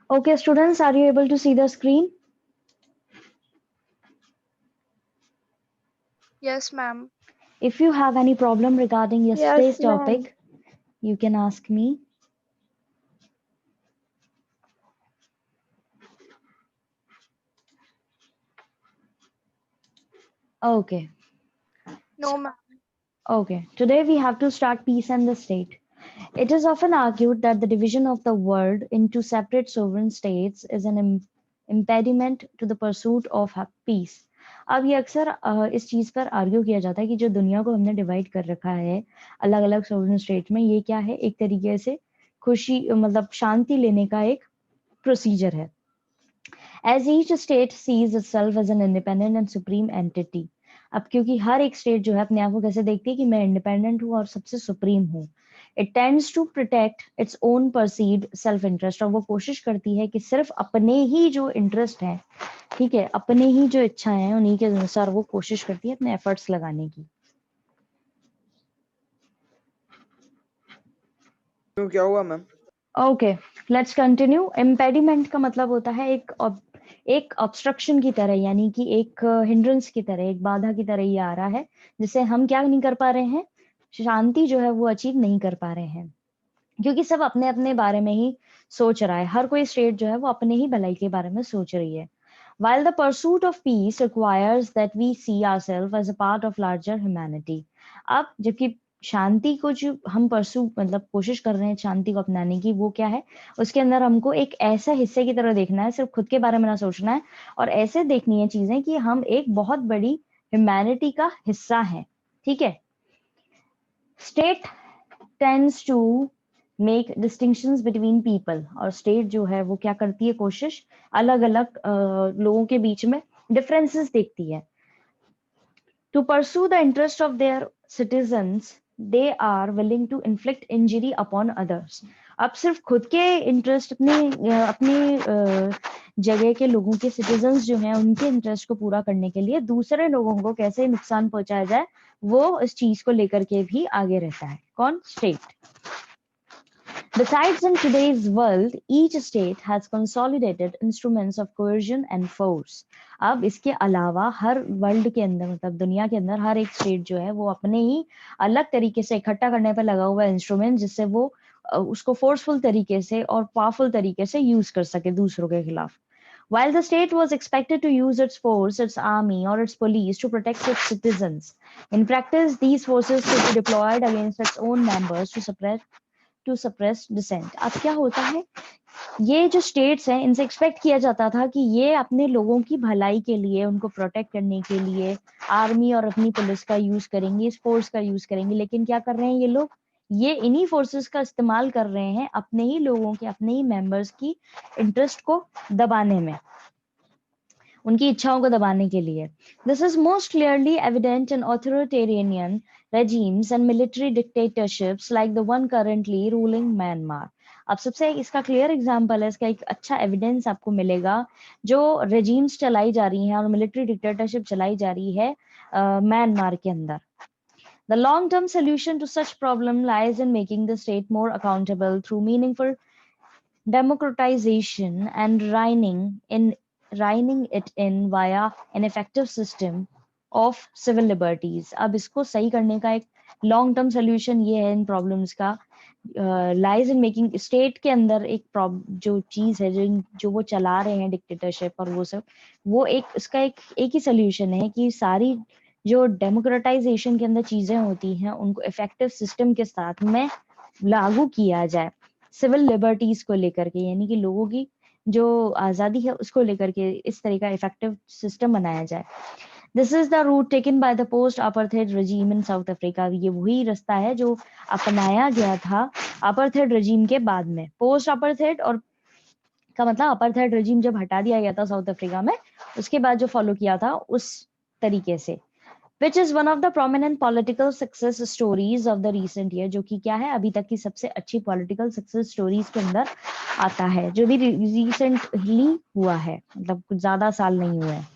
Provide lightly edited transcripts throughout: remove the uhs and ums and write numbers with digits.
Okay, students, are you able to see the screen? Yes, ma'am. If you have any problem regarding yesterday's Yes, ma'am. topic, you can ask me. Okay, No, ma'am. okay. Today we have to start peace and the state. It is often argued that the division of the world into separate sovereign states is an impediment to the pursuit of peace. अब ये अक्सर इस चीज पर argue किया जाता है कि जो दुनिया को हमने डिवाइड कर रखा है अलग अलग सोवरेन स्टेट में, ये क्या है, एक तरीके से खुशी मतलब शांति लेने का एक प्रोसीजर है. As each state sees itself as an independent and supreme entity. अब क्योंकि हर एक स्टेट जो है अपने आप को कैसे देखती है कि मैं इंडिपेंडेंट हूँ और सबसे सुप्रीम हूँ. It tends to protect its own perceived self interest, और वो कोशिश करती है कि सिर्फ अपने ही जो इंटरेस्ट है, ठीक है, अपने ही जो इच्छाएं हैं उन्हीं के अनुसार वो कोशिश करती है अपने एफर्ट्स लगाने की. क्यों, क्या हुआ ma'am? Okay, let's continue. Impediment का मतलब होता है एक ऑब्स्ट्रक्शन की तरह, यानी कि एक हिंड्रेंस की तरह, एक बाधा की तरह ये आ रहा है जिससे हम क्या नहीं कर पा रहे हैं, शांति जो है वो अचीव नहीं कर पा रहे हैं, क्योंकि सब अपने अपने बारे में ही सोच रहा है. हर कोई स्टेट जो है वो अपने ही भलाई के बारे में सोच रही है. While the pursuit of peace requires that we see ourselves as a part of larger humanity. अब जबकि शांति को जो हम परसू मतलब कोशिश कर रहे हैं शांति को अपनाने की, वो क्या है, उसके अंदर हमको एक ऐसा हिस्से की तरह देखना है, सिर्फ खुद के बारे में ना सोचना है, और ऐसे देखनी है चीजें कि हम एक बहुत बड़ी ह्यूमैनिटी का हिस्सा हैं. ठीक है. State tends to make distinctions between people, और स्टेट जो है वो क्या करती है, कोशिश अलग अलग लोगों के बीच में डिफरेंसेस देखती है. To pursue the interest of their citizens they are willing to inflict injury upon others. अब सिर्फ खुद के इंटरेस्ट, अपने जगह के लोगों के सिटीजन्स जो हैं उनके इंटरेस्ट को पूरा करने के लिए दूसरे लोगों को कैसे नुकसान पहुंचाया जाए, वो इस चीज को लेकर के भी आगे रहता है. कौन? State. Besides, in today's world, each state has consolidated instruments of coercion and force. अब इसके अलावा हर वर्ल्ड के अंदर, मतलब दुनिया के अंदर, हर एक स्टेट जो है वो अपने ही अलग तरीके से इकट्ठा करने पर लगा हुआ इंस्ट्रूमेंट, जिससे वो उसको फोर्सफुल तरीके से और पावरफुल तरीके से यूज कर सके दूसरों के खिलाफ. While the state was expected to use its force, its army, or its police to protect its citizens, in practice, these forces could be deployed against its own members to suppress dissent. अब क्या होता है, ये जो states हैं इनसे expect किया जाता था कि ये अपने लोगों की भलाई के लिए, उनको प्रोटेक्ट करने के लिए आर्मी और अपनी पुलिस का यूज करेंगे, इस फोर्स का यूज करेंगे. लेकिन क्या कर रहे हैं ये लोग, ये इन्हीं फोर्सेस का इस्तेमाल कर रहे हैं अपने ही लोगों के, अपने ही मेंबर्स की इंटरेस्ट को दबाने में, उनकी इच्छाओं को दबाने के लिए. This is most clearly evident in authoritarian regimes and military dictatorships like the one currently ruling Myanmar. अब सबसे इसका क्लियर एग्जांपल है, इसका एक अच्छा एविडेंस आपको मिलेगा जो रेजीम्स चलाई जा रही हैं और मिलिट्री डिक्टेटरशिप चलाई जा रही है म्यांमार के अंदर. The long-term solution to such problem lies in making the state more accountable through meaningful democratization and reining it in via an effective system of civil liberties. अब इसको सही करने का एक लॉन्ग टर्म सोल्यूशन ये है इन प्रॉब्लम्स का, lies in making state के अंदर एक जो चीज है जो वो चला रहे हैं डिक्टेटरशिप और वो सब, वो एक इसका एक ही सोल्यूशन है कि सारी जो डेमोक्रेटाइजेशन के अंदर चीजें होती हैं उनको इफेक्टिव सिस्टम के साथ में लागू किया जाए, सिविल लिबर्टीज को लेकर के, यानी कि लोगों की जो आजादी है उसको लेकर के इस तरह का इफेक्टिव सिस्टम बनाया जाए. This is the route taken by the post apartheid regime in South Africa. ये वही रास्ता है जो अपनाया गया था अपार्थाइड regime के बाद में. पोस्ट अपार्थाइड और का मतलब अपार्थाइड regime जब हटा दिया गया था साउथ अफ्रीका में, उसके बाद जो फॉलो किया था उस तरीके से, which is one of the prominent political success stories of the recent year, जो कि क्या है, अभी तक की सबसे अच्छी political success stories के अंदर आता है, जो भी recently हुआ है, मतलब कुछ ज्यादा साल नहीं हुए हैं.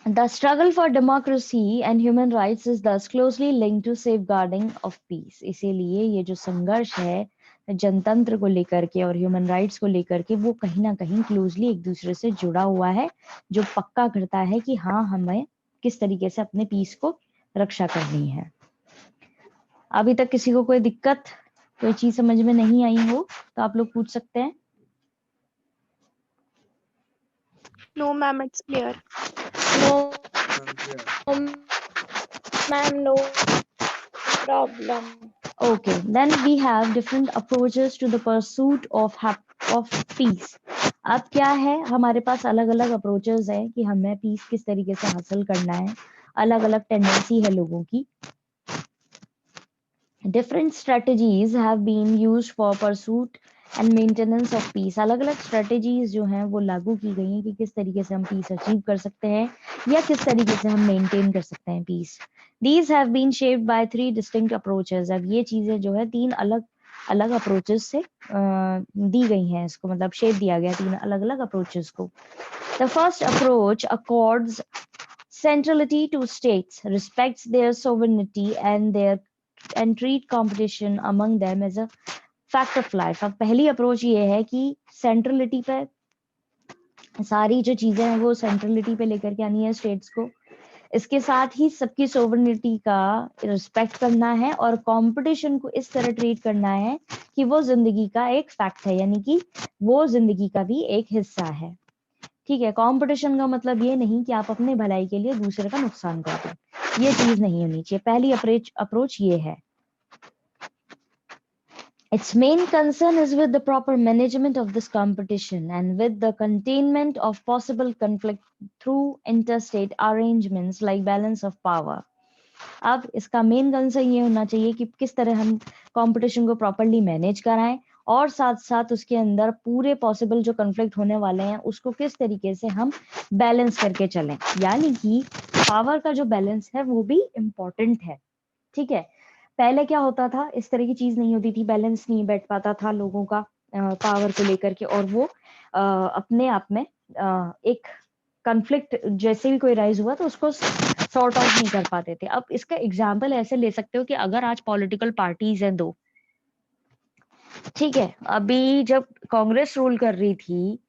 The struggle for democracy and human rights is thus closely linked to safeguarding of peace. इसीलिए ये जो संघर्ष है जनतंत्र को लेकर के और ह्यूमन राइट्स को लेकर के वो कहीं ना कहीं क्लोजली एक दूसरे से जुड़ा हुआ है, जो पक्का करता है कि हाँ हमें किस तरीके से अपने पीस को रक्षा करनी है। अभी तक किसी को कोई दिक्कत, कोई चीज समझ में नहीं आई हो तो आप लोग पूछ सकते हैं। No, ma'am, it's clear. No, ma'am, no problem. Okay, then we have different approaches to the pursuit of peace. अब क्या है, हमारे पास अलग अलग अप्रोचेस है कि हमें पीस किस तरीके से हासिल करना है, अलग अलग टेंडेंसी है लोगों की। Different strategies have been used for pursuit and maintenance of peace. अलग अलग strategies जो हैं वो लागू की गई हैं कि किस तरीके से हम peace achieve कर सकते हैं या किस तरीके से हम maintain कर सकते हैं peace. These have been shaped by 3 distinct approaches. अब ये चीजें जो है 3 अलग अलग approaches से दी गई हैं, इसको मतलब shape दिया गया 3 अलग अलग approaches को। The first approach accords centrality to states, respects their sovereignty and treat competition among them as a fact of life. अब पहली अप्रोच ये है कि सेंट्रलिटी पे सारी जो चीजें हैं वो सेंट्रलिटी पे लेकर के आनी है स्टेट्स को, इसके साथ ही सबकी सोवरेनिटी का रिस्पेक्ट करना है और कंपटीशन को इस तरह ट्रीट करना है कि वो जिंदगी का एक फैक्ट है, यानी कि वो जिंदगी का भी एक हिस्सा है। ठीक है, कंपटीशन का मतलब ये नहीं कि आप अपने भलाई के लिए दूसरे का नुकसान कर दो, ये चीज नहीं होनी चाहिए। पहली अप्रोच ये है। Its main concern is with the proper management of this competition and with the containment of possible conflict through interstate arrangements like balance of power. अब इसका मेन कंसर्न ये होना चाहिए कि किस तरह हम कंपटीशन को प्रॉपरली मैनेज कराएं और साथ साथ उसके अंदर पूरे पॉसिबल जो कॉन्फ्लिक्ट होने वाले हैं उसको किस तरीके से हम बैलेंस करके चलें, यानी कि पावर का जो बैलेंस है वो भी इम्पोर्टेंट है। ठीक है, पहले क्या होता था, इस तरह की चीज नहीं होती थी, बैलेंस नहीं बैठ पाता था लोगों का पावर को लेकर के, और वो अपने आप में एक कॉन्फ्लिक्ट जैसे भी कोई राइज हुआ तो उसको सॉर्ट आउट नहीं कर पाते थे। अब इसका एग्जाम्पल ऐसे ले सकते हो कि अगर आज पॉलिटिकल पार्टीज हैं 2, ठीक है, अभी जब कांग्रेस रूल कर रही थी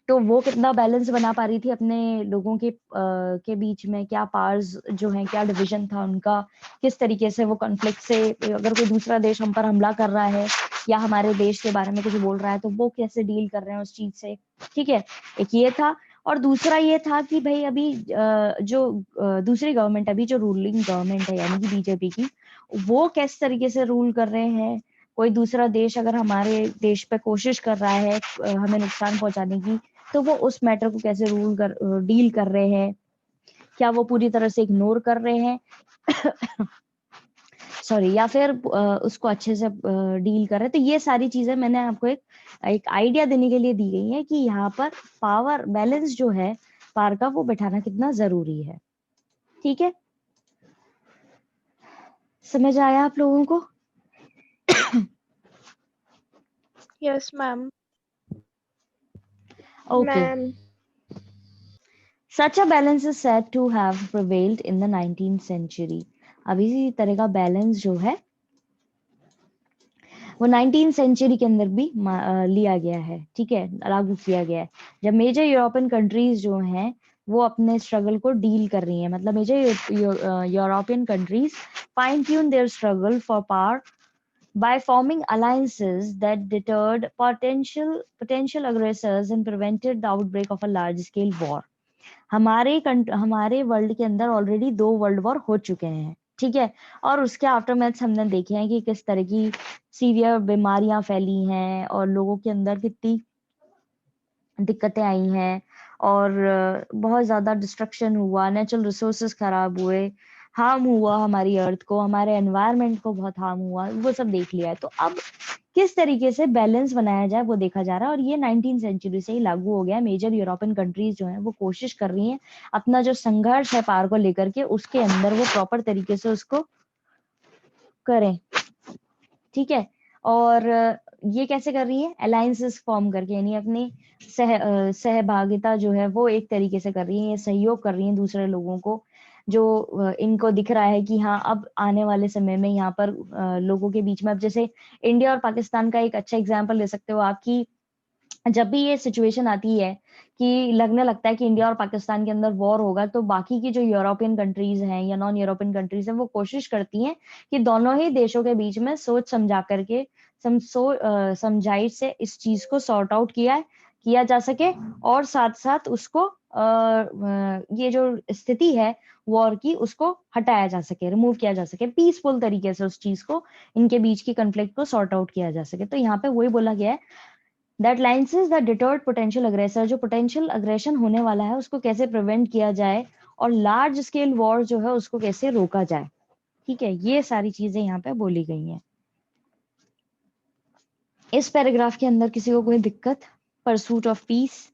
तो वो कितना बैलेंस बना पा रही थी अपने लोगों के बीच में, क्या पावर्स जो हैं, क्या डिवीजन था उनका, किस तरीके से वो कॉन्फ्लिक्ट से, अगर कोई दूसरा देश हम पर हमला कर रहा है या हमारे देश के बारे में कुछ बोल रहा है तो वो कैसे डील कर रहे हैं उस चीज से। ठीक है, एक ये था, और दूसरा ये था कि भाई अभी जो दूसरी गवर्नमेंट, अभी जो रूलिंग गवर्नमेंट है यानी कि बीजेपी की, वो किस तरीके से रूल कर रहे हैं। कोई दूसरा देश अगर हमारे देश पे कोशिश कर रहा है हमें नुकसान पहुंचाने की, तो वो उस मैटर को कैसे डील कर रहे हैं, क्या वो पूरी तरह से इग्नोर कर रहे हैं सॉरी, या फिर उसको अच्छे से डील कर रहे हैं। तो ये सारी चीजें मैंने आपको एक आइडिया देने के लिए दी गई है कि यहाँ पर पावर बैलेंस जो है पावर का वो बैठाना कितना जरूरी है। ठीक है, समझ आया आप लोगों को? Yes, ma'am. Okay. Ma'am, Such a balance is said to have prevailed in the 19th century. अब इसी तरह का बैलेंस जो है वो 19th सेंचुरी के अंदर भी लिया गया है। ठीक है, लागू किया गया है, जब मेजर यूरोपियन कंट्रीज जो हैं वो अपने स्ट्रगल को डील कर रही हैं, मतलब major European countries fine tune their struggle for power by forming alliances that deterred potential aggressors and prevented the outbreak of a large scale war. हमारे वर्ल्ड के अंदर ऑलरेडी 2 वर्ल्ड वॉर हो चुके हैं। ठीक है, और उसके आफ्टरमैथ्स हमने देखे हैं कि किस तरह की सीवियर बीमारियां फैली हैं और लोगों के अंदर कितनी दिक्कतें आई हैं और बहुत ज्यादा डिस्ट्रक्शन हुआ, नेचुरल रिसोर्सेज खराब हुए, हार्म हुआ हमारी अर्थ को, हमारे एनवायरनमेंट को बहुत हार्म हुआ, वो सब देख लिया है। तो अब किस तरीके से बैलेंस बनाया जाए वो देखा जा रहा है, और ये 19th सेंचुरी से ही लागू हो गया है। मेजर यूरोपियन कंट्रीज जो हैं वो कोशिश कर रही हैं अपना जो संघर्ष है पावर को लेकर के उसके अंदर वो प्रॉपर तरीके से उसको करें। ठीक है, और ये कैसे कर रही है, अलायंसेस फॉर्म करके, यानी अपनी सहभागिता जो है वो एक तरीके से कर रही है, सहयोग कर रही है दूसरे लोगों को जो इनको दिख रहा है कि हाँ अब आने वाले समय में यहाँ पर लोगों के बीच में, अब जैसे इंडिया और पाकिस्तान का एक अच्छा एग्जाम्पल ले सकते हो आप, कि जब भी ये सिचुएशन आती है कि लगने लगता है कि इंडिया और पाकिस्तान के अंदर वॉर होगा, तो बाकी की जो यूरोपियन कंट्रीज हैं या नॉन यूरोपियन कंट्रीज हैं वो कोशिश करती हैं कि दोनों ही देशों के बीच में सोच समझा करके समझाइश से इस चीज को सॉर्ट आउट किया जा सके, और साथ साथ उसको ये जो स्थिति है वॉर की उसको हटाया जा सके, रिमूव किया जा सके, पीसफुल तरीके से उस चीज को, इनके बीच की कंफ्लिक्ट को सॉर्ट आउट किया जा सके। तो यहाँ पे वही बोला गया है, दैट लाइंसेस द डिटर्ड पोटेंशियल अग्रेसर, जो पोटेंशियल अग्रेशन होने वाला है उसको कैसे प्रिवेंट किया जाए, और लार्ज स्केल वॉर जो है उसको कैसे रोका जाए। ठीक है, ये सारी चीजें यहाँ पे बोली गई हैं। इस पैराग्राफ के अंदर किसी को कोई दिक्कत? Pursuit of peace.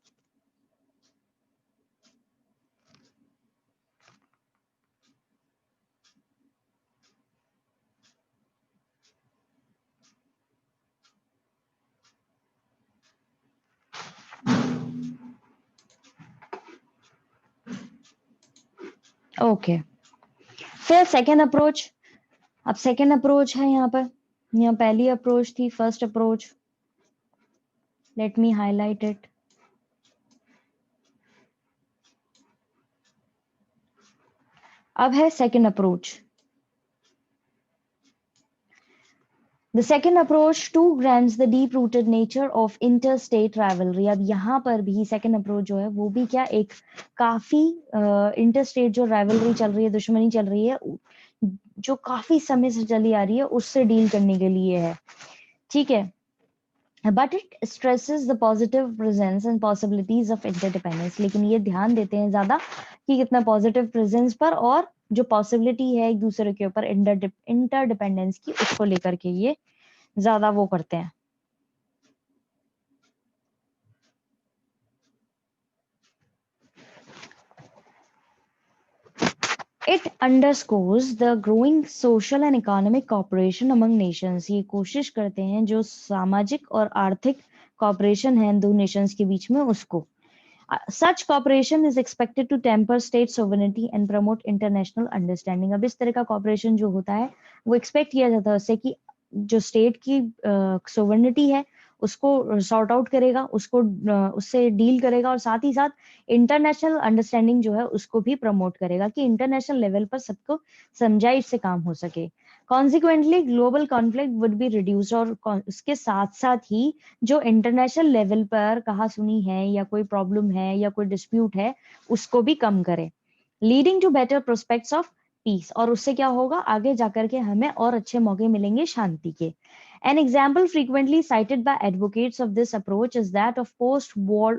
ओके, फिर सेकेंड अप्रोच। अब सेकेंड अप्रोच है यहाँ पर, यहाँ पहली अप्रोच थी first approach, let me highlight it. अब है second approach. The second approach too grants the deep-rooted nature of interstate rivalry। अब यहाँ पर भी सेकेंड अप्रोच जो है वो भी क्या, एक काफी इंटरस्टेट जो राइवलरी चल रही है, दुश्मनी चल रही है, जो काफी समय से चली आ रही है, उससे डील करने के लिए है। ठीक है, but it stresses the positive presence and possibilities of interdependence. लेकिन ये ध्यान देते हैं ज्यादा कि कितना पॉजिटिव प्रेजेंस पर, और जो पॉसिबिलिटी है एक दूसरे के ऊपर इंटरडिपेंडेंस की, उसको लेकर के ये ज्यादा वो करते हैं। It underscores the growing social and economic cooperation among nations। ये कोशिश करते हैं जो सामाजिक और आर्थिक कॉपरेशन है दो नेशंस के बीच में, उसको। Such cooperation is expected to temper state sovereignty and promote international understanding। अब इस तरह का कॉपरेशन जो होता है वो एक्सपेक्ट किया जाता है उससे कि जो स्टेट की सोवर्निटी है उसको सॉर्ट आउट करेगा, उसको उससे डील करेगा, और साथ ही साथ इंटरनेशनल अंडरस्टैंडिंग जो है उसको भी प्रमोट करेगा कि इंटरनेशनल लेवल पर सबको समझाइश से काम हो सके। Consequently global conflict would be reduce, और उसके साथ साथ ही जो इंटरनेशनल लेवल पर कहा सुनी है या कोई प्रॉब्लम है या कोई डिस्प्यूट है उसको भी कम करे, leading to better prospects of peace. और उससे क्या होगा, आगे जाकर के हमें और अच्छे मौके मिलेंगे शांति के। An example frequently cited by advocates of this approach is that of post-war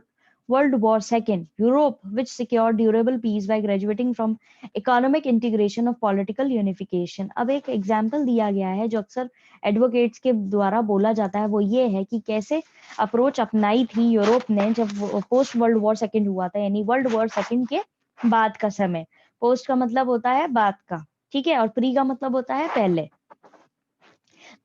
World War II Europe, which secured durable peace by graduating from economic integration of political unification। अब एक एग्जाम्पल दिया गया है जो अक्सर एडवोकेट्स के द्वारा बोला जाता है, वो ये है कि कैसे अप्रोच अपनाई थी यूरोप ने जब पोस्ट वर्ल्ड वॉर सेकेंड हुआ था, यानी वर्ल्ड वॉर सेकेंड के बाद का समय। पोस्ट का मतलब होता है बाद का, ठीक है, और प्री का मतलब होता है पहले।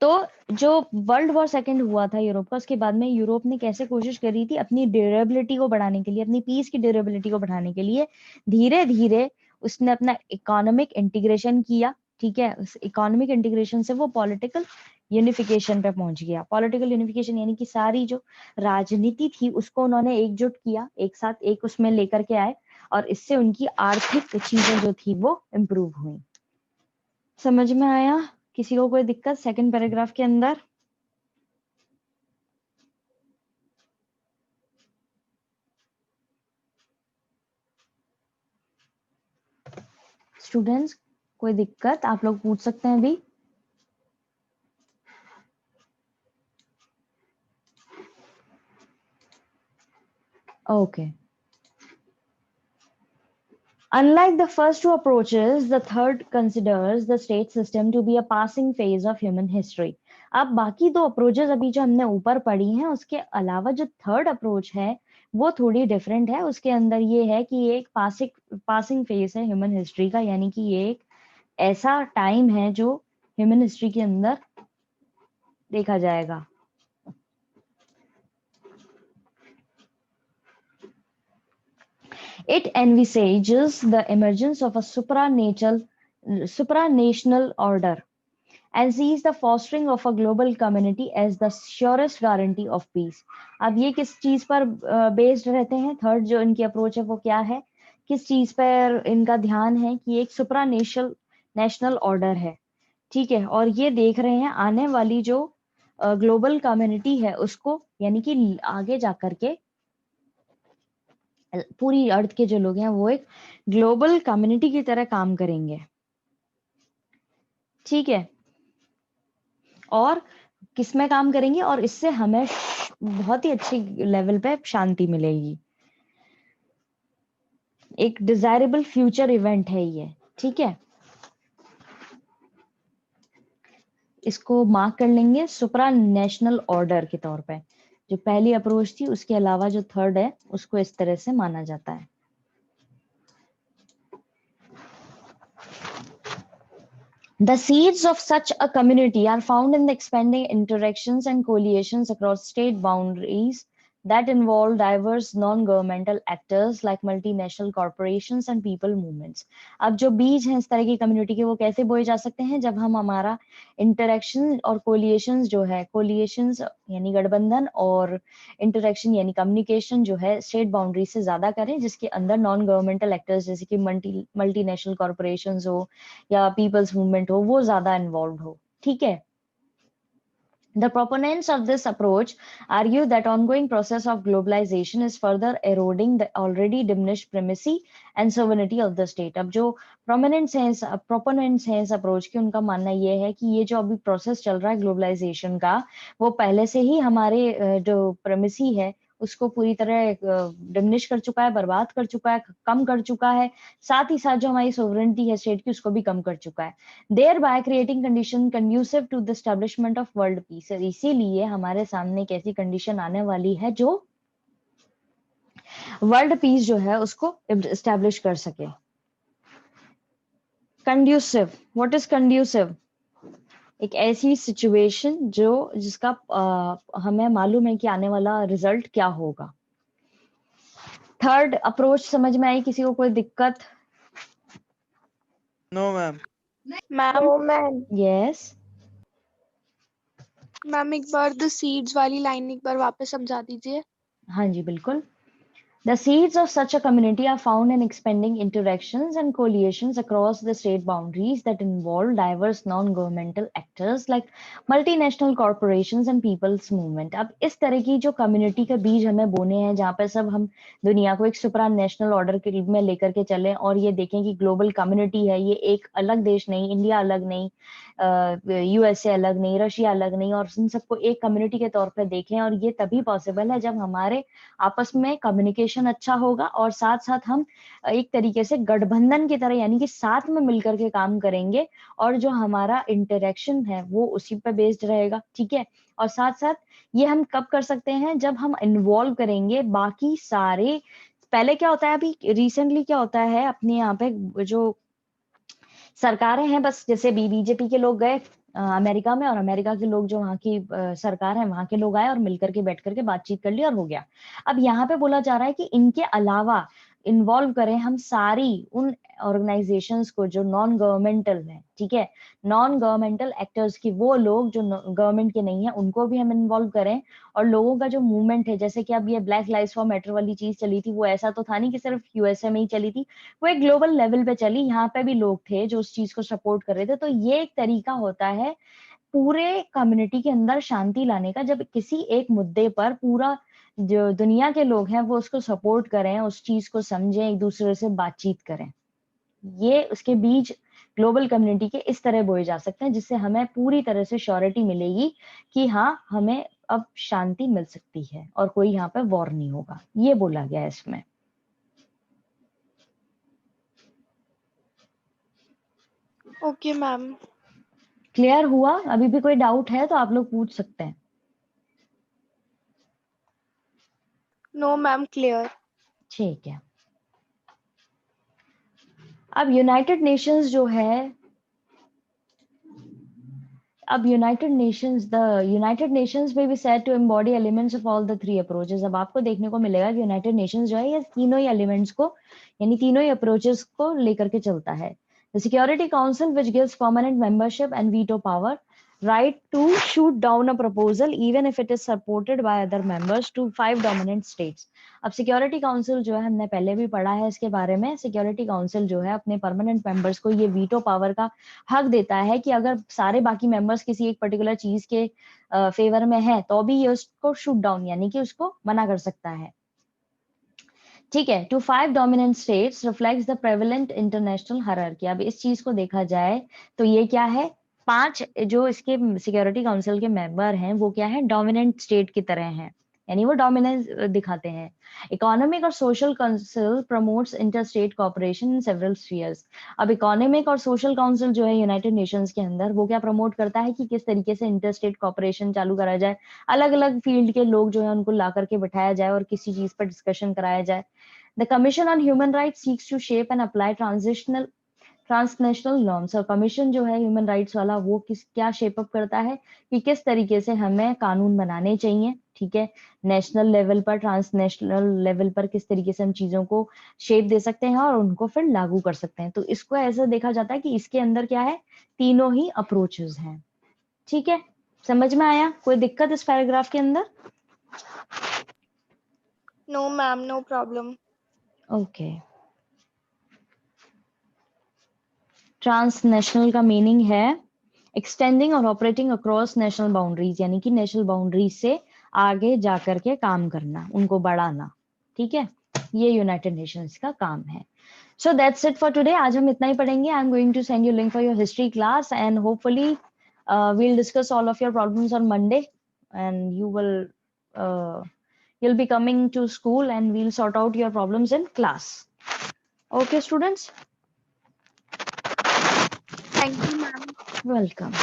तो जो वर्ल्ड वॉर सेकेंड हुआ था यूरोप का, उसके बाद में यूरोप ने कैसे कोशिश करी थी अपनी ड्यूरेबिलिटी को बढ़ाने के लिए, अपनी पीस की ड्यूरेबिलिटी को बढ़ाने के लिए, धीरे धीरे उसने अपना इकोनॉमिक इंटीग्रेशन किया। ठीक है, उस इकोनॉमिक इंटीग्रेशन से वो पॉलिटिकल यूनिफिकेशन पे पहुंच गया। पॉलिटिकल यूनिफिकेशन यानी कि सारी जो राजनीति थी उसको उन्होंने एकजुट किया, एक साथ एक उसमें लेकर के आए, और इससे उनकी आर्थिक चीजें जो थी वो इम्प्रूव हुई। समझ में आया? किसी को कोई दिक्कत सेकंड पैराग्राफ के अंदर? स्टूडेंट्स कोई दिक्कत आप लोग पूछ सकते हैं अभी। Okay, Unlike the first two approaches, the third considers the state system to be a passing phase of human history। अब बाकी दो अप्रोचेस अभी जो हमने ऊपर पढ़ी हैं उसके अलावा जो थर्ड अप्रोच है वो थोड़ी डिफरेंट है। उसके अंदर ये है कि ये एक पासिंग फेज है ह्यूमन हिस्ट्री का, यानी कि ये एक ऐसा टाइम है जो ह्यूमन हिस्ट्री के अंदर देखा जाएगा। It envisages the emergence of a supranational order and sees the fostering of a global community as the surest guarantee of peace. अब ये किस चीज पर बेस्ड रहते हैं? थर्ड जो इनकी अप्रोच है वो क्या है? किस चीज पर इनका ध्यान है कि एक नेशनल ऑर्डर है, ठीक है, और ये देख रहे हैं आने वाली जो ग्लोबल कम्युनिटी है उसको, यानी कि आगे जाकर के पूरी अर्थ के जो लोग हैं वो एक ग्लोबल कम्युनिटी की तरह काम करेंगे, ठीक है, और किस में काम करेंगे, और इससे हमें बहुत ही अच्छी लेवल पे शांति मिलेगी। एक डिजायरेबल फ्यूचर इवेंट है ये, ठीक है, इसको मार्क कर लेंगे सुप्रा नेशनल ऑर्डर के तौर पे। जो पहली अप्रोच थी उसके अलावा जो थर्ड है उसको इस तरह से माना जाता है। The seeds of such a community are found in the expanding interactions and coalitions across state boundaries that involve diverse non-governmental actors like multinational corporations and people movements. अब जो बीज हैं इस तरह की कम्युनिटी के वो कैसे बोए जा सकते हैं? जब हम हमारा इंटरेक्शन और कोलिएशंस जो है, कोलिएशंस यानी गठबंधन और इंटरेक्शन यानी कम्युनिकेशन जो है स्टेट बाउंड्री से ज्यादा करें, जिसके अंदर नॉन गवर्नमेंटल एक्टर्स जैसे कि मल्टीनेशनल कॉर्पोरेशंस हो या पीपल्स मूवमेंट हो वो ज्यादा इन्वॉल्व हो, ठीक है। The proponents of this approach argue that ongoing process of globalization is further eroding the already diminished primacy and sovereignty of the state. अब जो proponents हैं इस approach की, उनका मानना ये है कि ये जो अभी process चल रहा है globalization का, वो पहले से ही हमारे जो primacy है उसको पूरी तरह डिमिनिश कर चुका है, बर्बाद कर चुका है, कम कर चुका है, साथ ही साथ जो हमारी सोवरेनिटी है स्टेट की उसको भी कम कर चुका है, thereby creating condition conducive to the establishment of world peace। इसीलिए हमारे सामने एक ऐसी कंडीशन आने वाली है जो वर्ल्ड पीस जो है उसको एस्टेब्लिश कर सके। Conducive, what is conducive? एक ऐसी सिचुएशन जो जिसका हमें मालूम है कि आने वाला रिजल्ट क्या होगा। थर्ड अप्रोच समझ में आई किसी को? कोई दिक्कत? No ma'am. Ma'am No, ma'am. Yes ma'am एक बार द सीड्स वाली लाइन एक बार वापस समझा दीजिए। हाँ जी बिल्कुल। The seeds of such a community are found in expanding interactions and coalitions across the state boundaries that involve diverse non-governmental actors like multinational corporations and people's movement। अब इस तरह की जो कम्युनिटी के बीज हमें बोने हैं जहाँ पे सब हम दुनिया को एक सुपरा नेशनल ऑर्डर के रूप में लेकर के चलें और ये देखें कि ग्लोबल कम्युनिटी है, ये एक अलग देश नहीं, इंडिया अलग नहीं, यूएसए अलग नहीं, रशिया अलग नहीं, और इन सबको एक कम्युनिटी के तौर पे देखें। और ये तभी पॉसिबल है जब हमारे आपस में कम्युनिकेशन अच्छा होगा और साथ साथ हम एक तरीके से गठबंधन की तरह यानी कि साथ में मिलकर के काम करेंगे और जो हमारा इंटरेक्शन है वो उसी पे बेस्ड रहेगा, ठीक है। और साथ साथ ये हम कब कर सकते हैं? जब हम इन्वॉल्व करेंगे बाकी सारे। पहले क्या होता है, अभी रिसेंटली क्या होता है अपने यहाँ पे जो सरकारें हैं, बस जैसे बीजेपी के लोग गए अमेरिका में और अमेरिका के लोग जो वहाँ की सरकार है वहां के लोग आए और मिलकर के बैठ करके बातचीत कर ली और हो गया। अब यहाँ पे बोला जा रहा है कि इनके अलावा इन्वॉल्व करें हम सारी उन ऑर्गेनाइजेशंस को जो नॉन गवर्नमेंटल है, ठीक है, नॉन गवर्नमेंटल एक्टर्स की, वो लोग जो गवर्नमेंट के नहीं है उनको भी हम इन्वॉल्व करें। और लोगों का जो मूवमेंट है, जैसे कि अब ये ब्लैक लाइव्स फॉर मैटर वाली चीज चली थी, वो ऐसा तो था नहीं कि सिर्फ यूएसए में ही चली थी, वो एक ग्लोबल लेवल पे चली, यहाँ पे भी लोग थे जो उस चीज को सपोर्ट कर रहे थे। तो ये एक तरीका होता है पूरे कम्युनिटी के अंदर शांति लाने का, जब किसी एक मुद्दे पर पूरा जो दुनिया के लोग हैं वो उसको सपोर्ट करें, उस चीज को समझें, एक दूसरे से बातचीत करें। ये उसके बीज ग्लोबल कम्युनिटी के इस तरह बोए जा सकते हैं जिससे हमें पूरी तरह से श्योरिटी मिलेगी कि हाँ हमें अब शांति मिल सकती है और कोई यहाँ पे वॉर नहीं होगा, ये बोला गया है इसमें। Okay ma'am. क्लियर हुआ? अभी भी कोई डाउट है तो आप लोग पूछ सकते हैं। No ma'am, clear. ठीक है। अब यूनाइटेड नेशंस जो है अब यूनाइटेड नेशंस में भी set to embody elements of all the three approaches. अब आपको देखने को मिलेगा कि यूनाइटेड नेशंस जो है ये तीनों ही एलिमेंट्स को यानी तीनों ही अप्रोचेस को लेकर के चलता है। The security council which gives permanent membership and veto power, right to shoot down a proposal even if it is supported by other members to 5 dominant states। अब सिक्योरिटी काउंसिल जो है हमने पहले भी पढ़ा है इसके बारे में। सिक्योरिटी काउंसिल जो है अपने परमानेंट मेंबर्स को ये वीटो पावर का हक देता है कि अगर सारे बाकी मेंबर्स किसी एक पर्टिकुलर चीज के फेवर में है तो भी ये उसको शूट डाउन यानी कि उसको मना कर सकता है। ठीक है, to 5 dominant states reflects the prevalent international hierarchy. अब इस चीज को देखा जाए तो ये क्या है, 5 जो इसके सिक्योरिटी काउंसिल के मेंबर हैं वो क्या है, डोमिनेंट स्टेट की तरह हैं, यानी वो डोमिनेंस दिखाते हैं। इकोनॉमिक और social council promotes interstate cooperation in several spheres. अब इकोनॉमिक और सोशल काउंसिल जो है यूनाइटेड नेशंस के अंदर वो क्या प्रमोट करता है कि किस तरीके से इंटरस्टेट कोऑपरेशन चालू करा जाए, अलग अलग फील्ड के लोग जो है उनको ला करके बिठाया जाए और किसी चीज पर डिस्कशन कराया जाए। The commission on human rights seeks to shape and apply transnational norms. और कमीशन जो है ह्यूमन राइट्स वाला वो क्या शेप अप करता है कि किस तरीके से हमें कानून बनाने चाहिए, ठीक है, नेशनल लेवल पर, ट्रांसनेशनल लेवल पर किस तरीके से हम चीजों को शेप दे सकते हैं और उनको फिर लागू कर सकते हैं। तो इसको ऐसा देखा जाता है कि इसके अंदर क्या है, तीनों ही अप्रोचेस हैं। ठीक है, समझ में आया? कोई दिक्कत इस पैराग्राफ के अंदर? No ma'am, no problem. Okay. Transnational का मीनिंग है एक्सटेंडिंग और ऑपरेटिंग अक्रॉस नेशनल बाउंड्रीज, यानी कि नेशनल बाउंड्रीज से आगे जाकर के काम करना, उनको बढ़ाना। ठीक है, ये यूनाइटेड नेशंस का काम है। So that's it for today. आज हम इतना ही पढ़ेंगे। I am going to send you link for your history class and hopefully we'll discuss all of your problems on Monday, and you'll be coming to school and we'll sort out your problems in class. Okay, students? Thank you, ma'am. Welcome.